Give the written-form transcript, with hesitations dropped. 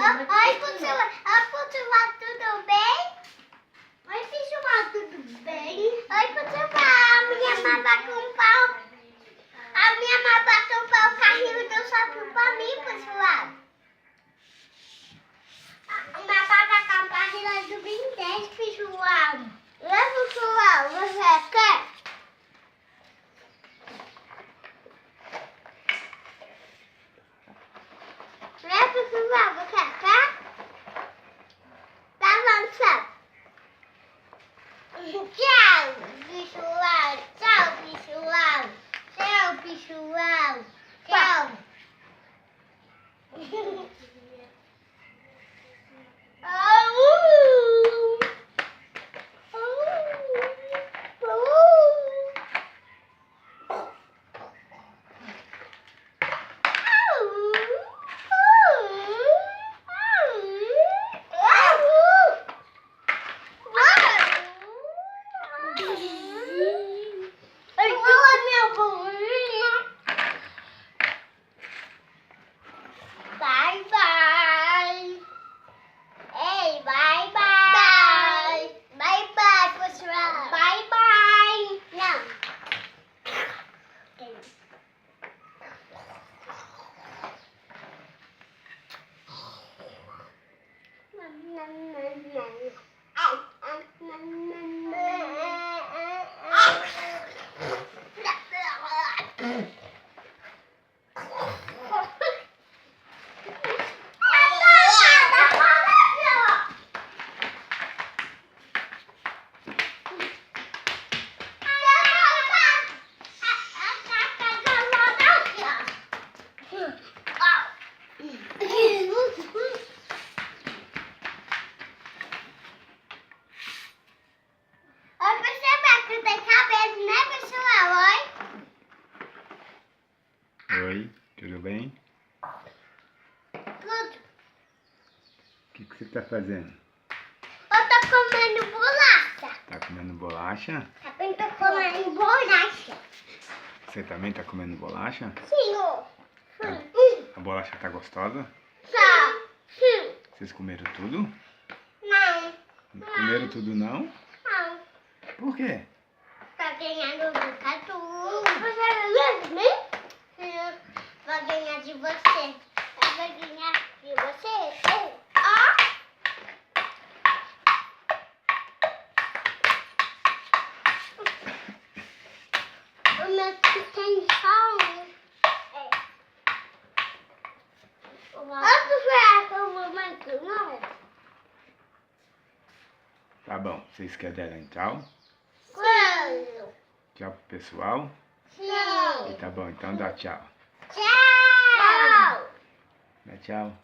Oi, Putzula, tudo bem? Oi, Pichula, tudo bem? Oi, Putzula, a minha mãe vai comprar o carrinho do shopping pra mim, Putzula. Minha mãe vai comprar relógio do Ben 10, Pichula. Putzula, você quer? Putzula, você quer? Tá lançando. Tchau, Pichula. Tchau, Pichula. Tchau, Pichula. Tchau. Bye bye. Ei, bye bye. Bye bye, pessoal. Bye bye. Não. Oi, pessoal, que tem cabelo, né, pessoal? Oi? Oi, tudo bem? Tudo. O que você tá fazendo? Eu tô comendo bolacha. Tá comendo bolacha? Também tô comendo bolacha. Você também tá comendo bolacha? Sim, ó. A bolacha tá gostosa? Só. Sim. Vocês comeram tudo? Não. Não comeram tudo não? Não. Por quê? Tá ganhando do Catu. Você vai ganhar de mim? Sim. Vai ganhar de você. Eu vou ganhar de você. Ó. O meu tem só um. Quanto será que eu vou manter? Não. Tá bom, vocês querem dar um tchau? Quando? Tchau pro pessoal? Sim. E tá bom, então dá tchau. Tchau. Dá tchau.